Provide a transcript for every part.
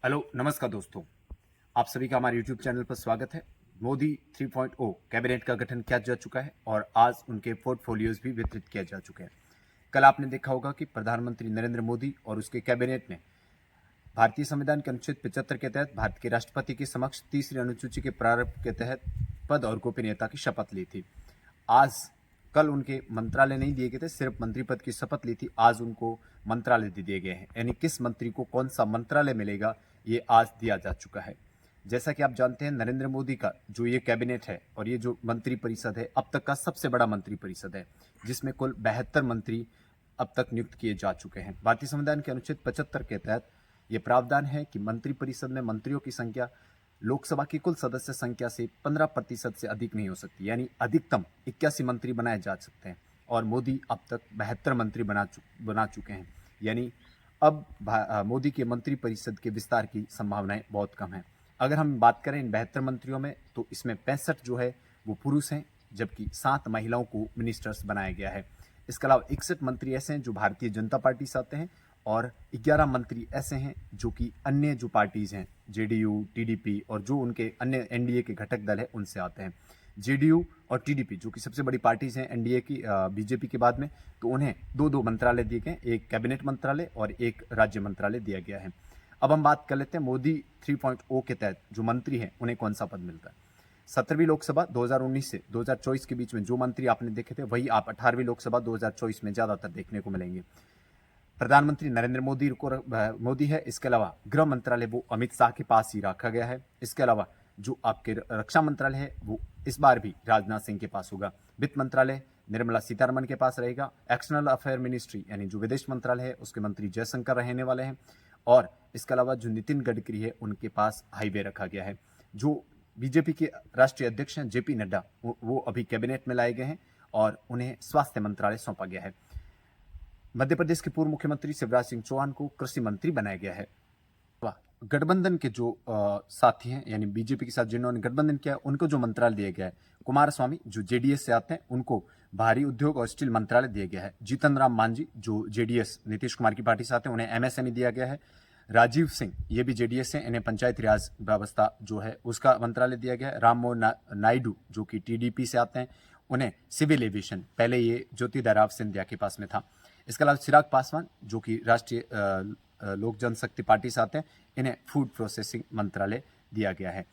Hello नमस्कार दोस्तों, आप सभी का हमारे यूट्यूब चैनल पर स्वागत है। मोदी 3.0 कैबिनेट का गठन किया जा चुका है और आज उनके पोर्टफोलियोज भी वितरित किए जा चुके हैं। कल आपने देखा होगा कि प्रधानमंत्री नरेंद्र मोदी और उसके कैबिनेट ने भारतीय संविधान के अनुच्छेद 75 के तहत भारत के राष्ट्रपति के समक्ष तीसरी अनुसूची के प्रारूप के तहत पद और गोपनीयता की शपथ ली थी। कल उनके मंत्रालय नहीं दिए गए थे, सिर्फ मंत्री पद की शपथ ली थी। आज उनको मंत्रालय दे दिए गए हैं, यानी किस मंत्री को कौन सा मंत्रालय मिलेगा ये आज दिया जा चुका है। जैसा कि आप जानते हैं, नरेंद्र मोदी का जो ये कैबिनेट है और ये जो मंत्री परिषद है अब तक का सबसे बड़ा मंत्री परिषद है, जिसमें कुल 72 मंत्री अब तक नियुक्त किए जा चुके हैं। भारतीय संविधान के अनुच्छेद 75 के तहत ये प्रावधान है कि मंत्री परिषद में मंत्रियों की संख्या लोकसभा की कुल सदस्य संख्या से 15% से अधिक नहीं हो सकती, यानी अधिकतम 81 मंत्री बनाए जा सकते हैं। और मोदी अब तक 72 मंत्री बना चुके हैं, यानी अब मोदी के मंत्री परिषद के विस्तार की संभावनाएं बहुत कम है। अगर हम बात करें इन 72 मंत्रियों में, तो इसमें 65 जो है वो पुरुष हैं, जबकि 7 महिलाओं को मिनिस्टर्स बनाया गया है। इसके अलावा 61 मंत्री ऐसे हैं जो भारतीय जनता पार्टी से आते हैं और 11 मंत्री ऐसे हैं जो कि अन्य जो पार्टीज हैं, जेडीयू, टीडीपी और जो उनके अन्य एनडीए के घटक दल है उनसे आते हैं। जेडीयू और टीडीपी जो कि सबसे बड़ी पार्टीज हैं एनडीए की, बीजेपी के बाद में, तो उन्हें दो मंत्रालय दिए गए, एक कैबिनेट मंत्रालय और एक राज्य मंत्रालय दिया गया है। अब हम बात कर लेते हैं मोदी 3.0 के तहत जो मंत्री हैं उन्हें कौन सा पद मिलता है। 17वीं लोकसभा 2019 से 2024 के बीच में जो मंत्री आपने देखे थे वही आप 18वीं लोकसभा 2024 में ज्यादातर देखने को मिलेंगे। प्रधानमंत्री नरेंद्र मोदी है। इसके अलावा गृह मंत्रालय वो अमित शाह के पास ही रखा गया है। इसके अलावा जो आपके रक्षा मंत्रालय है वो इस बार भी राजनाथ सिंह के पास होगा। वित्त मंत्रालय निर्मला सीतारमण के पास रहेगा। एक्सटर्नल अफेयर मिनिस्ट्री यानी जो विदेश मंत्रालय है उसके मंत्री जयशंकर रहने वाले हैं। और इसके अलावा जो नितिन गडकरी है उनके पास हाईवे रखा गया है। जो बीजेपी के राष्ट्रीय अध्यक्ष हैं जेपी नड्डा, वो अभी कैबिनेट में लाए गए हैं और उन्हें स्वास्थ्य मंत्रालय सौंपा गया है। मध्य प्रदेश के पूर्व मुख्यमंत्री शिवराज सिंह चौहान को कृषि मंत्री बनाया गया है। गठबंधन के जो साथी हैं, यानी बीजेपी के साथ जिन्होंने गठबंधन किया है, उनको जो मंत्रालय दिया गया है, कुमारस्वामी जो जेडीएस से आते हैं उनको भारी उद्योग और स्टील मंत्रालय दिया गया है। जीतन राम मांझी जो जेडीएस नीतीश कुमार की पार्टी से आते हैं उन्हें एमएसएमई दिया गया है। राजीव सिंह ये भी जेडीएस से, इन्हें पंचायती राज व्यवस्था जो है उसका मंत्रालय दिया गया है। राम मोहन नायडू जो कि टीडीपी से आते हैं उन्हें सिविल एविएशन, पहले ये ज्योतिरादित्य सिंधिया के पास में था। इसके अलावा चिराग पासवान जो कि राष्ट्रीय लोक जनशक्ति पार्टी से आते हैं, इन्हें फूड प्रोसेसिंग मंत्रालय दिया गया है।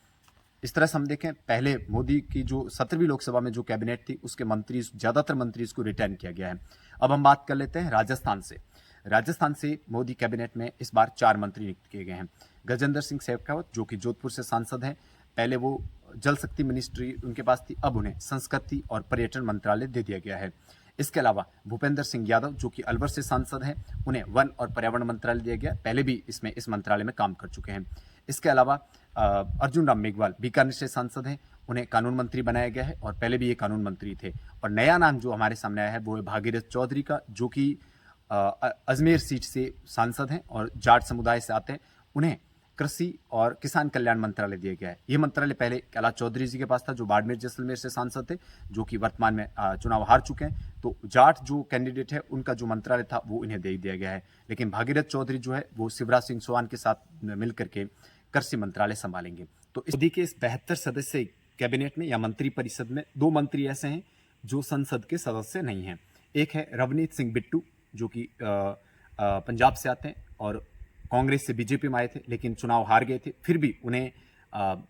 इस तरह से हम देखें, पहले मोदी की जो 17वीं लोकसभा में जो कैबिनेट थी उसके मंत्री, ज्यादातर मंत्री इसको रिटर्न किया गया है। अब हम बात कर लेते हैं राजस्थान से। राजस्थान से मोदी कैबिनेट में इस बार 4 मंत्री नियुक्त किए गए हैं। गजेंद्र सिंह शेखावत जो कि जोधपुर से सांसद हैं, पहले वो जल शक्ति मिनिस्ट्री उनके पास थी, अब उन्हें संस्कृति और पर्यटन मंत्रालय दे दिया गया है। इसके अलावा भूपेंद्र सिंह यादव जो कि अलवर से सांसद हैं, उन्हें वन और पर्यावरण मंत्रालय दिया गया, पहले भी इस मंत्रालय में काम कर चुके हैं। इसके अलावा अर्जुन राम मेघवाल बीकानेर से सांसद हैं, उन्हें कानून मंत्री बनाया गया है और पहले भी ये कानून मंत्री थे। और नया नाम जो हमारे सामने आया है वो है भागीरथ चौधरी का, जो कि अजमेर सीट से सांसद हैं और जाट समुदाय से आते हैं। उन्हें कृषि और किसान कल्याण मंत्रालय दिया गया है। ये मंत्रालय पहले कैलाश चौधरी जी के पास था जो बाड़मेर जैसलमेर से सांसद थे, जो कि वर्तमान में चुनाव हार चुके हैं। तो जाट जो कैंडिडेट है उनका जो मंत्रालय था वो इन्हें दे दिया गया है। लेकिन भागीरथ चौधरी जो है वो शिवराज सिंह चौहान के साथ मिलकर के कृषि मंत्रालय संभालेंगे। तो मोदी के इस 72 सदस्य कैबिनेट में या मंत्री परिषद में 2 मंत्री ऐसे हैं जो संसद के सदस्य नहीं हैं। एक है रवनीत सिंह बिट्टू जो कि पंजाब से आते हैं और कांग्रेस से बीजेपी में आए थे, लेकिन चुनाव हार गए थे, फिर भी उन्हें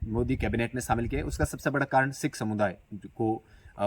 मोदी कैबिनेट में शामिल किया। उसका सबसे बड़ा कारण सिख समुदाय को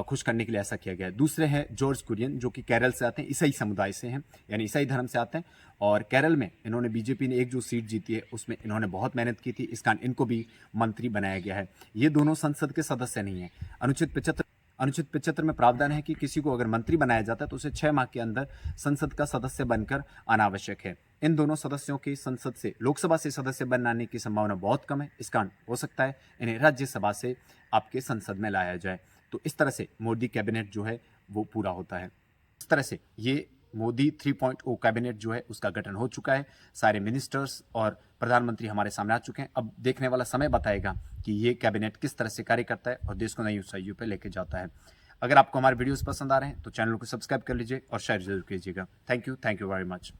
खुश करने के लिए ऐसा किया गया है। दूसरे हैं जॉर्ज कुरियन जो कि केरल से आते हैं, ईसाई समुदाय से हैं, यानी ईसाई धर्म से आते हैं। और केरल में इन्होंने, बीजेपी ने एक जो सीट जीती है उसमें इन्होंने बहुत मेहनत की थी, इस कारण इनको भी मंत्री बनाया गया है। ये दोनों संसद के सदस्य नहीं है। अनुच्छेद 75 में प्रावधान है कि किसी को अगर मंत्री बनाया जाता है तो उसे 6 माह के अंदर संसद का सदस्य बनकर आना आवश्यक है। इन दोनों सदस्यों के संसद से, लोकसभा से सदस्य बनाने की संभावना बहुत कम है। इस कारण हो सकता है इन्हें राज्यसभा से आपके संसद में लाया जाए। तो इस तरह से मोदी कैबिनेट जो है वो पूरा होता है। इस तरह से ये मोदी 3.0 कैबिनेट जो है उसका गठन हो चुका है। सारे मिनिस्टर्स और प्रधानमंत्री हमारे सामने आ चुके हैं। अब देखने वाला समय बताएगा कि ये कैबिनेट किस तरह से कार्य करता है और देश को नई ऊंचाइयों पर लेके जाता है। अगर आपको हमारे वीडियोस पसंद आ रहे हैं तो चैनल को सब्सक्राइब कर लीजिए और शेयर जरूर कीजिएगा। Thank you very much.